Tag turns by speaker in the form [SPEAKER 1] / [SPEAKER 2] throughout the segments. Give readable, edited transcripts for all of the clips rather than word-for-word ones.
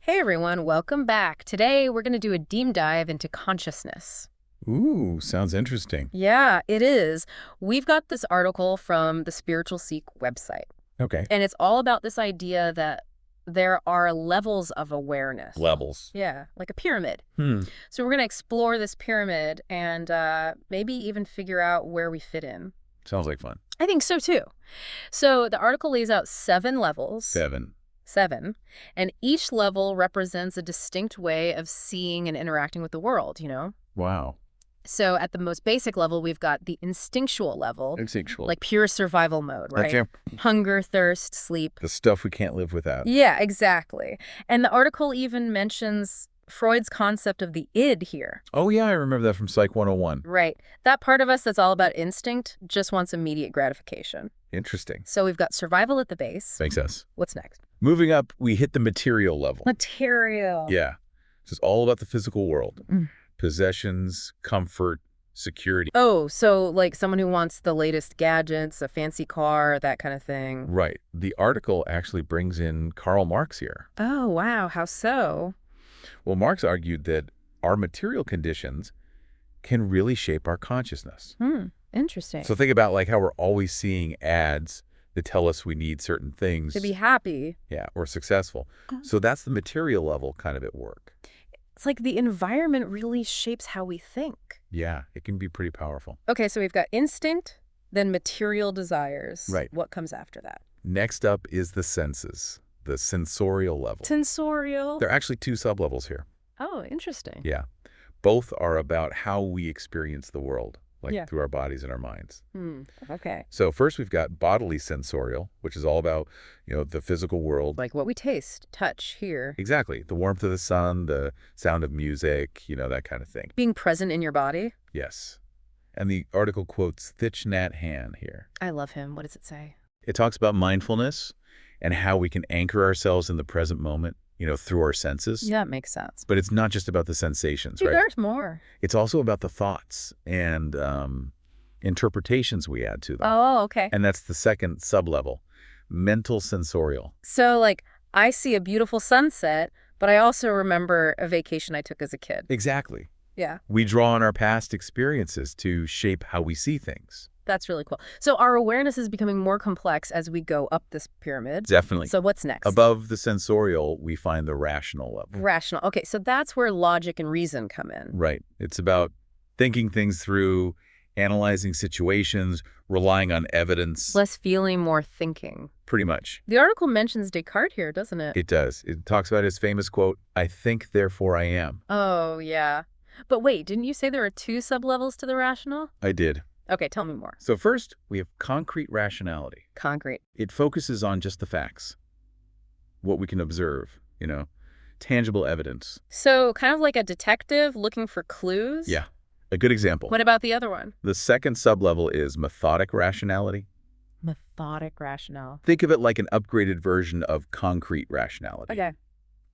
[SPEAKER 1] Hey everyone, welcome back. Today we're going to do a deep dive into consciousness.
[SPEAKER 2] Ooh, sounds interesting.
[SPEAKER 1] Yeah, it is. We've got this article from the Spiritual Seek website,
[SPEAKER 2] Okay.
[SPEAKER 1] and it's all about this idea that there are levels of awareness.
[SPEAKER 2] Levels.
[SPEAKER 1] Yeah, like a pyramid.
[SPEAKER 2] Hmm.
[SPEAKER 1] So we're going to explore this pyramid and maybe even figure out where we fit in.
[SPEAKER 2] Sounds like fun.
[SPEAKER 1] I think so too. So the article lays out 7 levels. 7. And each level represents a distinct way of seeing and interacting with the world,
[SPEAKER 2] Wow.
[SPEAKER 1] So at the most basic level, we've got the instinctual level.
[SPEAKER 2] Instinctual.
[SPEAKER 1] Like pure survival mode, right?
[SPEAKER 2] Okay.
[SPEAKER 1] Hunger, thirst, sleep.
[SPEAKER 2] The stuff we can't live without.
[SPEAKER 1] Yeah, exactly. And the article even mentions Freud's concept of the id here.
[SPEAKER 2] Oh, yeah, I remember that from Psych 101.
[SPEAKER 1] Right. That part of us that's all about instinct just wants immediate gratification.
[SPEAKER 2] Interesting.
[SPEAKER 1] So we've got survival at the base.
[SPEAKER 2] Makes sense.
[SPEAKER 1] What's next?
[SPEAKER 2] Moving up, we hit the material level.
[SPEAKER 1] Material.
[SPEAKER 2] Yeah. This is all about the physical world.
[SPEAKER 1] Mm.
[SPEAKER 2] Possessions, comfort, security.
[SPEAKER 1] Oh, so like someone who wants the latest gadgets, a fancy car, that kind of thing.
[SPEAKER 2] Right. The article actually brings in Karl Marx here.
[SPEAKER 1] Oh, wow. How so?
[SPEAKER 2] Well, Marx argued that our material conditions can really shape our consciousness.
[SPEAKER 1] Interesting.
[SPEAKER 2] So think about like how we're always seeing ads that tell us we need certain things.
[SPEAKER 1] To be happy.
[SPEAKER 2] Yeah, or successful. So that's the material level kind of at work.
[SPEAKER 1] It's like the environment really shapes how we think.
[SPEAKER 2] Yeah, it can be pretty powerful.
[SPEAKER 1] Okay, so we've got instinct, then material desires.
[SPEAKER 2] Right.
[SPEAKER 1] What comes after that?
[SPEAKER 2] Next up is the senses, the sensorial level.
[SPEAKER 1] Sensorial.
[SPEAKER 2] There are actually 2 sublevels here.
[SPEAKER 1] Oh, interesting.
[SPEAKER 2] Yeah. Both are about how we experience the world, like
[SPEAKER 1] Yeah.
[SPEAKER 2] through our bodies and our minds.
[SPEAKER 1] Okay.
[SPEAKER 2] So first we've got bodily sensorial, which is all about, the physical world.
[SPEAKER 1] Like what we taste, touch, hear.
[SPEAKER 2] Exactly. The warmth of the sun, the sound of music, that kind of thing.
[SPEAKER 1] Being present in your body.
[SPEAKER 2] Yes. And the article quotes Thich Nhat Hanh here.
[SPEAKER 1] I love him. What does it say?
[SPEAKER 2] It talks about mindfulness and how we can anchor ourselves in the present moment, through our senses.
[SPEAKER 1] Yeah, that makes sense.
[SPEAKER 2] But it's not just about the sensations, right?
[SPEAKER 1] There's more.
[SPEAKER 2] It's also about the thoughts and interpretations we add to them.
[SPEAKER 1] Oh, okay.
[SPEAKER 2] And that's the second sublevel, mental sensorial.
[SPEAKER 1] So, like, I see a beautiful sunset, but I also remember a vacation I took as a kid.
[SPEAKER 2] Exactly.
[SPEAKER 1] Yeah.
[SPEAKER 2] We draw on our past experiences to shape how we see things.
[SPEAKER 1] That's really cool. So our awareness is becoming more complex as we go up this pyramid.
[SPEAKER 2] Definitely.
[SPEAKER 1] So what's next?
[SPEAKER 2] Above the sensorial, we find the rational level.
[SPEAKER 1] Rational. Okay, so that's where logic and reason come in.
[SPEAKER 2] Right. It's about thinking things through, analyzing situations, relying on evidence.
[SPEAKER 1] Less feeling, more thinking.
[SPEAKER 2] Pretty much.
[SPEAKER 1] The article mentions Descartes here, doesn't it?
[SPEAKER 2] It does. It talks about his famous quote, "I think, therefore I am."
[SPEAKER 1] Oh, yeah. But wait, didn't you say there are 2 sublevels to the rational?
[SPEAKER 2] I did.
[SPEAKER 1] Okay, tell me more.
[SPEAKER 2] So first, we have concrete rationality.
[SPEAKER 1] Concrete.
[SPEAKER 2] It focuses on just the facts, what we can observe, tangible evidence.
[SPEAKER 1] So kind of like a detective looking for clues?
[SPEAKER 2] Yeah, a good example.
[SPEAKER 1] What about the other one?
[SPEAKER 2] The second sublevel is methodic rationality.
[SPEAKER 1] Methodic rationale.
[SPEAKER 2] Think of it like an upgraded version of concrete rationality.
[SPEAKER 1] Okay.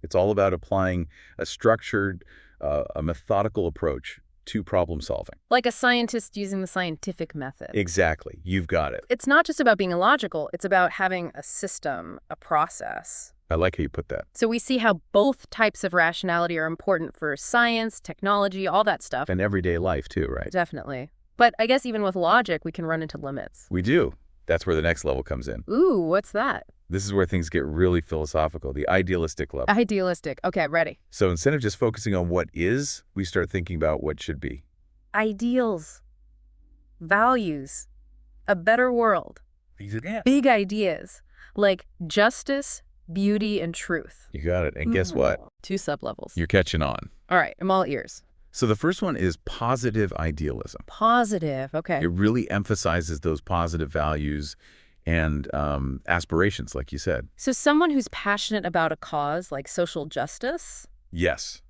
[SPEAKER 2] It's all about applying a structured, a methodical approach to problem solving.
[SPEAKER 1] Like a scientist using the scientific method.
[SPEAKER 2] Exactly. You've got it.
[SPEAKER 1] It's not just about being illogical, it's about having a system, a process.
[SPEAKER 2] I like how you put that.
[SPEAKER 1] So we see how both types of rationality are important for science, technology, all that stuff.
[SPEAKER 2] And everyday life too, right?
[SPEAKER 1] Definitely. But I guess even with logic, we can run into limits.
[SPEAKER 2] We do. That's where the next level comes in.
[SPEAKER 1] Ooh, what's that?
[SPEAKER 2] This is where things get really philosophical, the idealistic level.
[SPEAKER 1] Idealistic. Okay, ready.
[SPEAKER 2] So instead of just focusing on what is, we start thinking about what should be.
[SPEAKER 1] Ideals. Values. A better world. Big ideas. Like justice, beauty, and truth.
[SPEAKER 2] You got it. And guess what?
[SPEAKER 1] 2 sublevels.
[SPEAKER 2] You're catching on.
[SPEAKER 1] All right, I'm all ears.
[SPEAKER 2] So the first one is positive idealism.
[SPEAKER 1] Positive, okay.
[SPEAKER 2] It really emphasizes those positive values and aspirations, like you said.
[SPEAKER 1] So someone who's passionate about a cause like social justice?
[SPEAKER 2] Yes.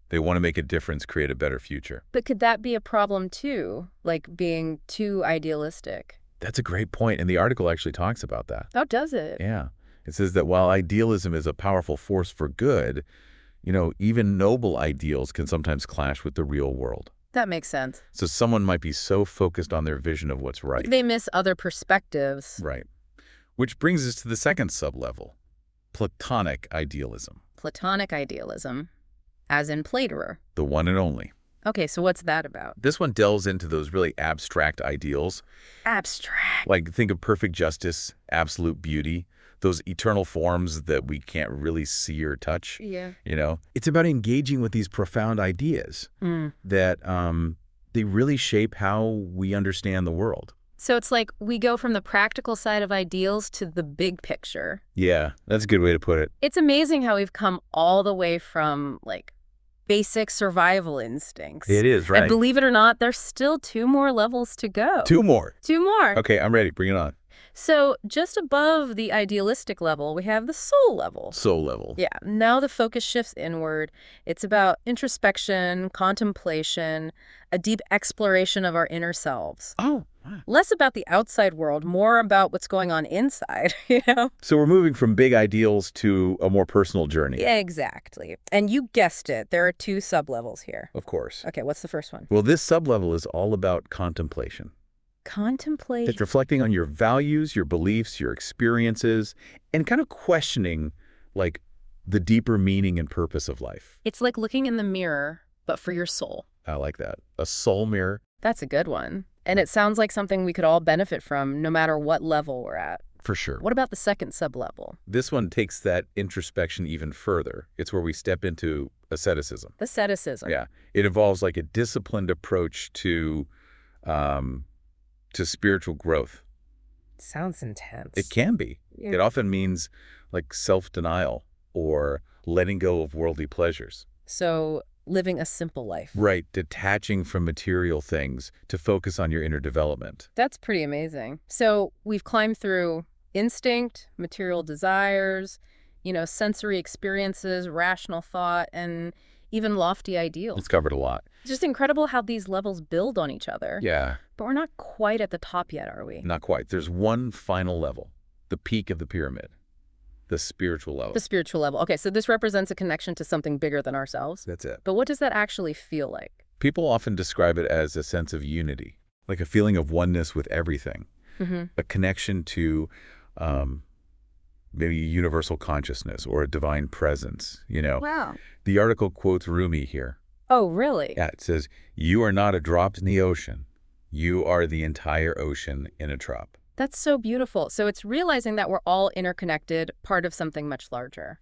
[SPEAKER 2] They want to make a difference, create a better future.
[SPEAKER 1] But could that be a problem too, like being too idealistic?
[SPEAKER 2] That's a great point, and the article actually talks about that.
[SPEAKER 1] How does it?
[SPEAKER 2] Yeah. It says that while idealism is a powerful force for good, even noble ideals can sometimes clash with the real world.
[SPEAKER 1] That makes sense.
[SPEAKER 2] So someone might be so focused on their vision of what's right.
[SPEAKER 1] They miss other perspectives.
[SPEAKER 2] Right. Which brings us to the second sublevel, Platonic idealism.
[SPEAKER 1] Platonic idealism, as in Plato.
[SPEAKER 2] The one and only.
[SPEAKER 1] Okay, so what's that about?
[SPEAKER 2] This one delves into those really abstract ideals.
[SPEAKER 1] Abstract.
[SPEAKER 2] Like, think of perfect justice, absolute beauty, those eternal forms that we can't really see or touch.
[SPEAKER 1] Yeah.
[SPEAKER 2] It's about engaging with these profound ideas that they really shape how we understand the world.
[SPEAKER 1] So it's like we go from the practical side of ideals to the big picture.
[SPEAKER 2] Yeah, that's a good way to put it.
[SPEAKER 1] It's amazing how we've come all the way from, like, basic survival instincts.
[SPEAKER 2] It is, right?
[SPEAKER 1] And believe it or not, there's still 2 more levels to go.
[SPEAKER 2] 2 more.
[SPEAKER 1] 2 more.
[SPEAKER 2] Okay, I'm ready. Bring it on.
[SPEAKER 1] So just above the idealistic level, we have the soul level.
[SPEAKER 2] Soul level.
[SPEAKER 1] Yeah. Now the focus shifts inward. It's about introspection, contemplation, a deep exploration of our inner selves.
[SPEAKER 2] Oh, wow.
[SPEAKER 1] Less about the outside world, more about what's going on inside,
[SPEAKER 2] So we're moving from big ideals to a more personal journey.
[SPEAKER 1] Yeah, exactly. And you guessed it. There are 2 sublevels here.
[SPEAKER 2] Of course.
[SPEAKER 1] Okay, what's the first one?
[SPEAKER 2] Well, this sublevel is all about contemplation.
[SPEAKER 1] Contemplation.
[SPEAKER 2] It's reflecting on your values, your beliefs, your experiences, and kind of questioning, like, the deeper meaning and purpose of life.
[SPEAKER 1] It's like looking in the mirror, but for your soul.
[SPEAKER 2] I like that. A soul mirror.
[SPEAKER 1] That's a good one. And it sounds like something we could all benefit from, no matter what level we're at.
[SPEAKER 2] For sure.
[SPEAKER 1] What about the second sublevel?
[SPEAKER 2] This one takes that introspection even further. It's where we step into asceticism.
[SPEAKER 1] Asceticism.
[SPEAKER 2] Yeah. It involves, like, a disciplined approach to spiritual growth.
[SPEAKER 1] Sounds intense.
[SPEAKER 2] It can be.
[SPEAKER 1] Yeah.
[SPEAKER 2] It often means, like, self-denial or letting go of worldly pleasures.
[SPEAKER 1] So living a simple life.
[SPEAKER 2] Right. Detaching from material things to focus on your inner development.
[SPEAKER 1] That's pretty amazing. So we've climbed through instinct, material desires, sensory experiences, rational thought, and even lofty ideals.
[SPEAKER 2] It's covered a lot.
[SPEAKER 1] It's just incredible how these levels build on each other.
[SPEAKER 2] Yeah.
[SPEAKER 1] But we're not quite at the top yet, are we?
[SPEAKER 2] Not quite. There's one final level, the peak of the pyramid, the spiritual level.
[SPEAKER 1] The spiritual level. Okay, so this represents a connection to something bigger than ourselves.
[SPEAKER 2] That's it.
[SPEAKER 1] But what does that actually feel like?
[SPEAKER 2] People often describe it as a sense of unity, like a feeling of oneness with everything, a connection to maybe universal consciousness or a divine presence,
[SPEAKER 1] Wow.
[SPEAKER 2] The article quotes Rumi here.
[SPEAKER 1] Oh, really?
[SPEAKER 2] Yeah, it says, "You are not a drop in the ocean. You are the entire ocean in a drop."
[SPEAKER 1] That's so beautiful. So it's realizing that we're all interconnected, part of something much larger.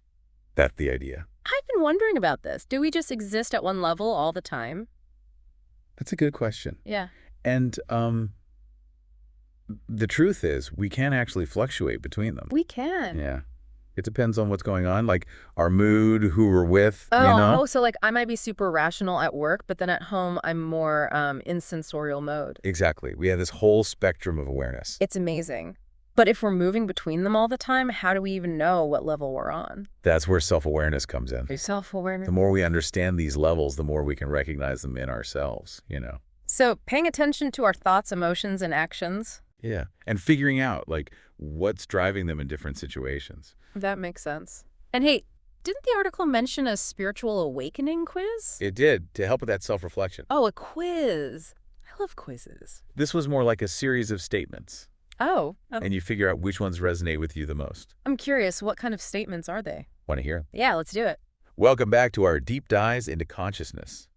[SPEAKER 2] That's the idea.
[SPEAKER 1] I've been wondering about this. Do we just exist at one level all the time?
[SPEAKER 2] That's a good question.
[SPEAKER 1] Yeah.
[SPEAKER 2] And the truth is, we can actually fluctuate between them.
[SPEAKER 1] We can.
[SPEAKER 2] Yeah. It depends on what's going on, like our mood, who we're with, you know?
[SPEAKER 1] Oh, so like I might be super rational at work, but then at home I'm more in sensorial mode.
[SPEAKER 2] Exactly. We have this whole spectrum of awareness.
[SPEAKER 1] It's amazing. But if we're moving between them all the time, how do we even know what level we're on?
[SPEAKER 2] That's where self-awareness comes in.
[SPEAKER 1] Self-awareness.
[SPEAKER 2] The more we understand these levels, the more we can recognize them in ourselves,
[SPEAKER 1] So paying attention to our thoughts, emotions, and actions.
[SPEAKER 2] Yeah. And figuring out, like, what's driving them in different situations.
[SPEAKER 1] That makes sense. And hey, didn't the article mention a spiritual awakening quiz?
[SPEAKER 2] It did, to help with that self-reflection.
[SPEAKER 1] Oh, a quiz. I love quizzes.
[SPEAKER 2] This was more like a series of statements.
[SPEAKER 1] Oh.
[SPEAKER 2] And you figure out which ones resonate with you the most.
[SPEAKER 1] I'm curious, what kind of statements are they?
[SPEAKER 2] Want to hear?
[SPEAKER 1] Yeah, let's do it.
[SPEAKER 2] Welcome back to our deep dives into consciousness.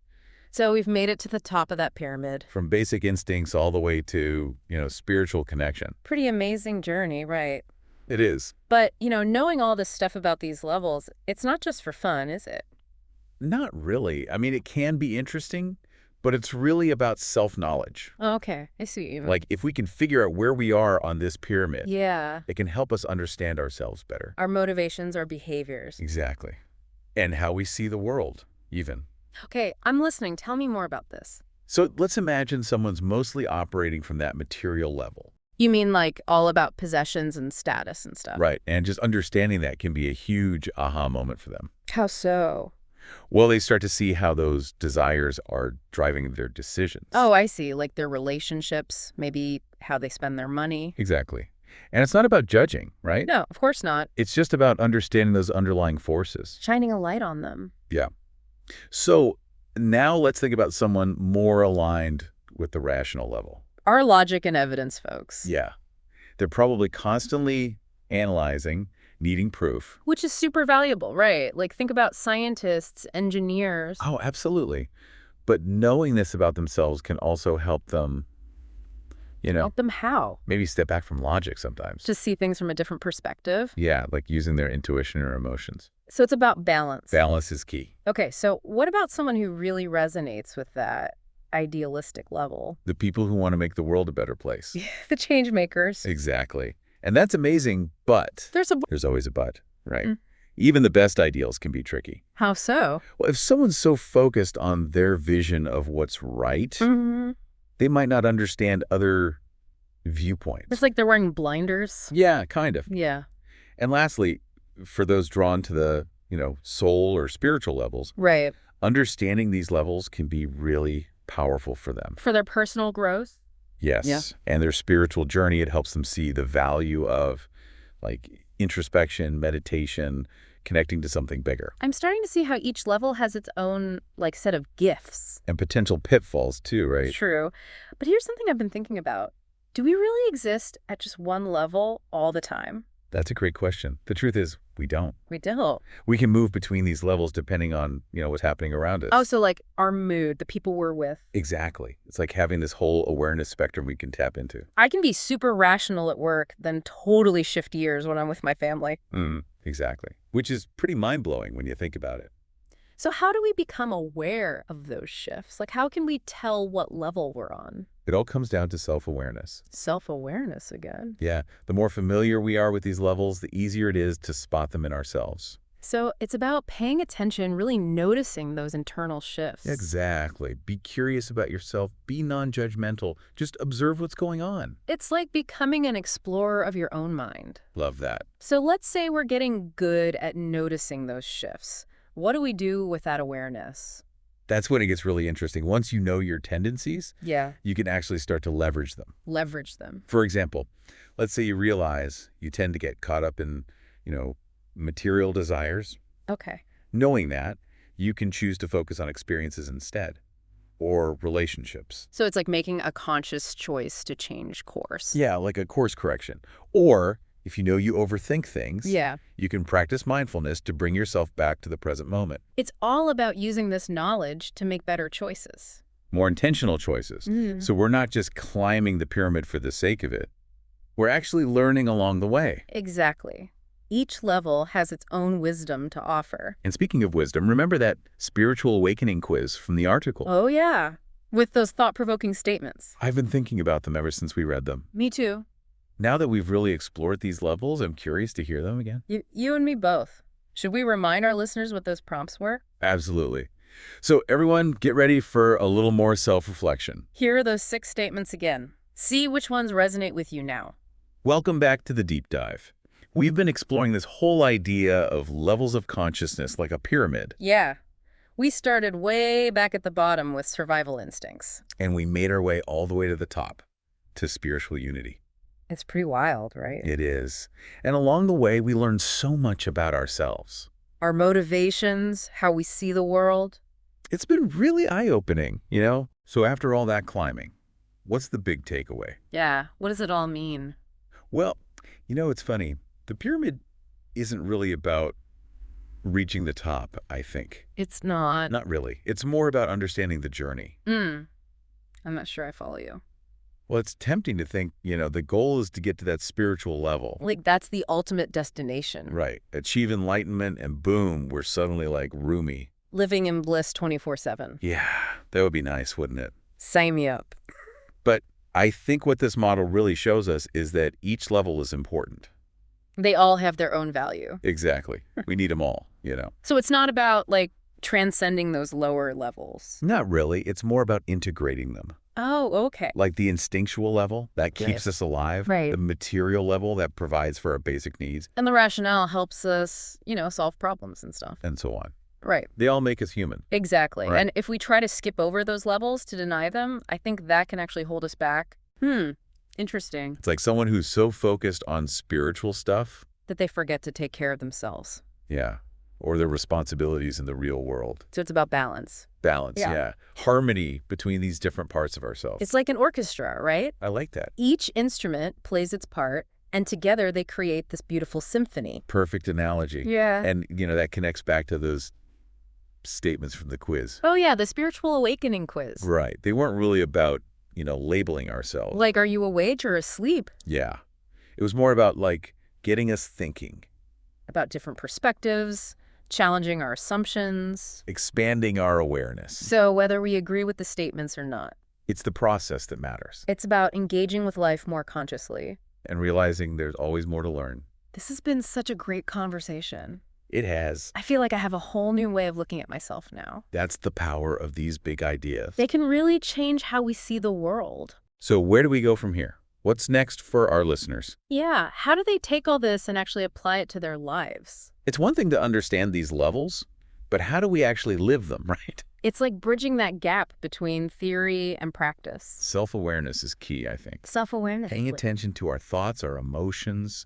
[SPEAKER 1] So we've made it to the top of that pyramid.
[SPEAKER 2] From basic instincts all the way to, spiritual connection.
[SPEAKER 1] Pretty amazing journey, right?
[SPEAKER 2] It is.
[SPEAKER 1] But, knowing all this stuff about these levels, it's not just for fun, is it?
[SPEAKER 2] Not really. I mean, it can be interesting, but it's really about self-knowledge.
[SPEAKER 1] Oh, okay. I see what you mean.
[SPEAKER 2] Like, if we can figure out where we are on this pyramid,
[SPEAKER 1] yeah,
[SPEAKER 2] it can help us understand ourselves better.
[SPEAKER 1] Our motivations, our behaviors.
[SPEAKER 2] Exactly. And how we see the world, even.
[SPEAKER 1] Okay, I'm listening. Tell me more about this.
[SPEAKER 2] So let's imagine someone's mostly operating from that material level.
[SPEAKER 1] You mean like all about possessions and status and stuff?
[SPEAKER 2] Right. And just understanding that can be a huge aha moment for them.
[SPEAKER 1] How so?
[SPEAKER 2] Well, they start to see how those desires are driving their decisions.
[SPEAKER 1] Oh, I see. Like their relationships, maybe how they spend their money.
[SPEAKER 2] Exactly. And it's not about judging, right?
[SPEAKER 1] No, of course not.
[SPEAKER 2] It's just about understanding those underlying forces.
[SPEAKER 1] Shining a light on them.
[SPEAKER 2] Yeah. So now let's think about someone more aligned with the rational level.
[SPEAKER 1] Our logic and evidence folks.
[SPEAKER 2] Yeah. They're probably constantly analyzing needing proof.
[SPEAKER 1] Which is super valuable, right? Like, think about scientists, engineers.
[SPEAKER 2] Oh, absolutely. But knowing this about themselves can also help them,
[SPEAKER 1] Help them how?
[SPEAKER 2] maybe step back from logic sometimes.
[SPEAKER 1] To see things from a different perspective.
[SPEAKER 2] Yeah, like using their intuition or emotions.
[SPEAKER 1] So it's about balance.
[SPEAKER 2] Balance is key.
[SPEAKER 1] Okay, so what about someone who really resonates with that idealistic level?
[SPEAKER 2] The people who want to make the world a better place.
[SPEAKER 1] The change makers.
[SPEAKER 2] Exactly. And that's amazing, but there's always a but, right? Even the best ideals can be tricky.
[SPEAKER 1] How so?
[SPEAKER 2] Well, if someone's so focused on their vision of what's right, they might not understand other viewpoints.
[SPEAKER 1] It's like they're wearing blinders.
[SPEAKER 2] Yeah, kind of.
[SPEAKER 1] Yeah.
[SPEAKER 2] And lastly, for those drawn to the, soul or spiritual levels,
[SPEAKER 1] Right.
[SPEAKER 2] understanding these levels can be really powerful for them.
[SPEAKER 1] For their personal growth?
[SPEAKER 2] Yes.
[SPEAKER 1] Yeah.
[SPEAKER 2] And their spiritual journey, it helps them see the value of introspection, meditation, connecting to something bigger.
[SPEAKER 1] I'm starting to see how each level has its own set of gifts.
[SPEAKER 2] And potential pitfalls too, right?
[SPEAKER 1] True. But here's something I've been thinking about. Do we really exist at just one level all the time?
[SPEAKER 2] That's a great question. The truth is, we don't.
[SPEAKER 1] We don't.
[SPEAKER 2] We can move between these levels depending on, what's happening around us.
[SPEAKER 1] Oh, so our mood, the people we're with.
[SPEAKER 2] Exactly. It's like having this whole awareness spectrum we can tap into.
[SPEAKER 1] I can be super rational at work, then totally shift gears when I'm with my family.
[SPEAKER 2] Exactly. Which is pretty mind-blowing when you think about it.
[SPEAKER 1] So how do we become aware of those shifts? How can we tell what level we're on?
[SPEAKER 2] It all comes down to self-awareness.
[SPEAKER 1] Self-awareness again.
[SPEAKER 2] Yeah. The more familiar we are with these levels, the easier it is to spot them in ourselves.
[SPEAKER 1] So it's about paying attention, really noticing those internal shifts.
[SPEAKER 2] Exactly. Be curious about yourself. Be non-judgmental. Just observe what's going on.
[SPEAKER 1] It's like becoming an explorer of your own mind.
[SPEAKER 2] Love that.
[SPEAKER 1] So let's say we're getting good at noticing those shifts. What do we do with that awareness?
[SPEAKER 2] That's when it gets really interesting. Once you know your tendencies,
[SPEAKER 1] Yeah.
[SPEAKER 2] you can actually start to leverage them.
[SPEAKER 1] Leverage them.
[SPEAKER 2] For example, let's say you realize you tend to get caught up in, material desires.
[SPEAKER 1] Okay.
[SPEAKER 2] Knowing that, you can choose to focus on experiences instead, or relationships.
[SPEAKER 1] So it's like making a conscious choice to change course.
[SPEAKER 2] Yeah, like a course correction. Or if you know you overthink things,
[SPEAKER 1] Yeah.
[SPEAKER 2] you can practice mindfulness to bring yourself back to the present moment.
[SPEAKER 1] It's all about using this knowledge to make better choices.
[SPEAKER 2] More intentional choices. So we're not just climbing the pyramid for the sake of it. We're actually learning along the way.
[SPEAKER 1] Exactly. Each level has its own wisdom to offer.
[SPEAKER 2] And speaking of wisdom, remember that spiritual awakening quiz from the article?
[SPEAKER 1] Oh, yeah. With those thought-provoking statements.
[SPEAKER 2] I've been thinking about them ever since we read them.
[SPEAKER 1] Me too.
[SPEAKER 2] Now that we've really explored these levels, I'm curious to hear them again.
[SPEAKER 1] You and me both. Should we remind our listeners what those prompts were?
[SPEAKER 2] Absolutely. So everyone, get ready for a little more self-reflection.
[SPEAKER 1] Here are those 6 statements again. See which ones resonate with you now.
[SPEAKER 2] Welcome back to the Deep Dive. We've been exploring this whole idea of levels of consciousness like a pyramid.
[SPEAKER 1] Yeah. We started way back at the bottom with survival instincts.
[SPEAKER 2] And we made our way all the way to the top, to spiritual unity.
[SPEAKER 1] It's pretty wild, right?
[SPEAKER 2] It is. And along the way, we learned so much about ourselves.
[SPEAKER 1] Our motivations, how we see the world.
[SPEAKER 2] It's been really eye-opening, So after all that climbing, what's the big takeaway?
[SPEAKER 1] Yeah. What does it all mean?
[SPEAKER 2] Well, it's funny. The pyramid isn't really about reaching the top, I think.
[SPEAKER 1] It's not.
[SPEAKER 2] Not really. It's more about understanding the journey.
[SPEAKER 1] I'm not sure I follow you.
[SPEAKER 2] Well, it's tempting to think, the goal is to get to that spiritual level.
[SPEAKER 1] That's the ultimate destination.
[SPEAKER 2] Right. Achieve enlightenment and boom, we're suddenly roomy.
[SPEAKER 1] Living in bliss 24/7.
[SPEAKER 2] Yeah, that would be nice, wouldn't it?
[SPEAKER 1] Sign me up.
[SPEAKER 2] But I think what this model really shows us is that each level is important.
[SPEAKER 1] They all have their own value.
[SPEAKER 2] Exactly. We need them all,
[SPEAKER 1] So it's not about, transcending those lower levels.
[SPEAKER 2] Not really. It's more about integrating them.
[SPEAKER 1] Oh, okay.
[SPEAKER 2] Like the instinctual level that keeps us alive.
[SPEAKER 1] Right.
[SPEAKER 2] The material level that provides for our basic needs.
[SPEAKER 1] And the rationale helps us, solve problems and stuff.
[SPEAKER 2] And so on.
[SPEAKER 1] Right.
[SPEAKER 2] They all make us human.
[SPEAKER 1] Exactly.
[SPEAKER 2] Right.
[SPEAKER 1] And if we try to skip over those levels to deny them, I think that can actually hold us back. Interesting.
[SPEAKER 2] It's like someone who's so focused on spiritual stuff.
[SPEAKER 1] That they forget to take care of themselves.
[SPEAKER 2] Yeah. Or their responsibilities in the real world.
[SPEAKER 1] So it's about balance.
[SPEAKER 2] Balance, yeah. Harmony between these different parts of ourselves.
[SPEAKER 1] It's like an orchestra, right?
[SPEAKER 2] I like that.
[SPEAKER 1] Each instrument plays its part, And together they create this beautiful symphony.
[SPEAKER 2] Perfect analogy.
[SPEAKER 1] Yeah.
[SPEAKER 2] And, that connects back to those statements from the quiz.
[SPEAKER 1] Oh, yeah, the spiritual awakening quiz.
[SPEAKER 2] Right. They weren't really about, labeling ourselves.
[SPEAKER 1] Like, are you awake or asleep?
[SPEAKER 2] Yeah. It was more about, getting us thinking.
[SPEAKER 1] About different perspectives, challenging our assumptions.
[SPEAKER 2] Expanding our awareness.
[SPEAKER 1] So whether we agree with the statements or not.
[SPEAKER 2] It's the process that matters.
[SPEAKER 1] It's about engaging with life more consciously.
[SPEAKER 2] And realizing there's always more to learn.
[SPEAKER 1] This has been such a great conversation.
[SPEAKER 2] It has.
[SPEAKER 1] I feel like I have a whole new way of looking at myself now.
[SPEAKER 2] That's the power of these big ideas.
[SPEAKER 1] They can really change how we see the world.
[SPEAKER 2] So where do we go from here? What's next for our listeners?
[SPEAKER 1] Yeah, how do they take all this and actually apply it to their lives?
[SPEAKER 2] It's one thing to understand these levels, but how do we actually live them, right?
[SPEAKER 1] It's like bridging that gap between theory and practice.
[SPEAKER 2] Self-awareness is key, I think.
[SPEAKER 1] Self-awareness.
[SPEAKER 2] Paying attention to our thoughts, our emotions,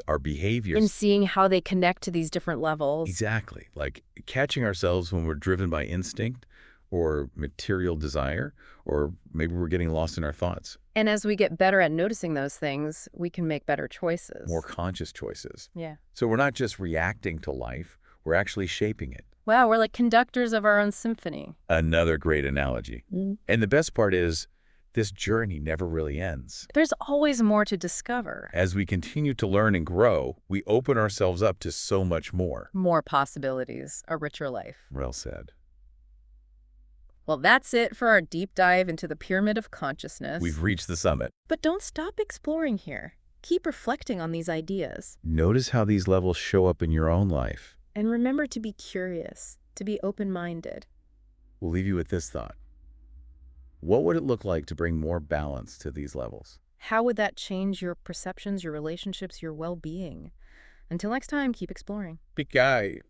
[SPEAKER 2] our behaviors.
[SPEAKER 1] And seeing how they connect to these different levels.
[SPEAKER 2] Exactly. Like catching ourselves when we're driven by instinct or material desire, or maybe we're getting lost in our thoughts.
[SPEAKER 1] And as we get better at noticing those things, we can make better choices.
[SPEAKER 2] More conscious choices.
[SPEAKER 1] Yeah.
[SPEAKER 2] So we're not just reacting to life, we're actually shaping it.
[SPEAKER 1] Wow, we're like conductors of our own symphony.
[SPEAKER 2] Another great analogy.
[SPEAKER 1] Mm.
[SPEAKER 2] And the best part is, this journey never really ends.
[SPEAKER 1] There's always more to discover.
[SPEAKER 2] As we continue to learn and grow, we open ourselves up to so much more.
[SPEAKER 1] More possibilities, a richer life.
[SPEAKER 2] Well said.
[SPEAKER 1] Well, that's it for our deep dive into the pyramid of consciousness.
[SPEAKER 2] We've reached the summit.
[SPEAKER 1] But don't stop exploring here. Keep reflecting on these ideas.
[SPEAKER 2] Notice how these levels show up in your own life.
[SPEAKER 1] And remember to be curious, to be open-minded.
[SPEAKER 2] We'll leave you with this thought. What would it look like to bring more balance to these levels?
[SPEAKER 1] How would that change your perceptions, your relationships, your well-being? Until next time, keep exploring.
[SPEAKER 2] Big guy.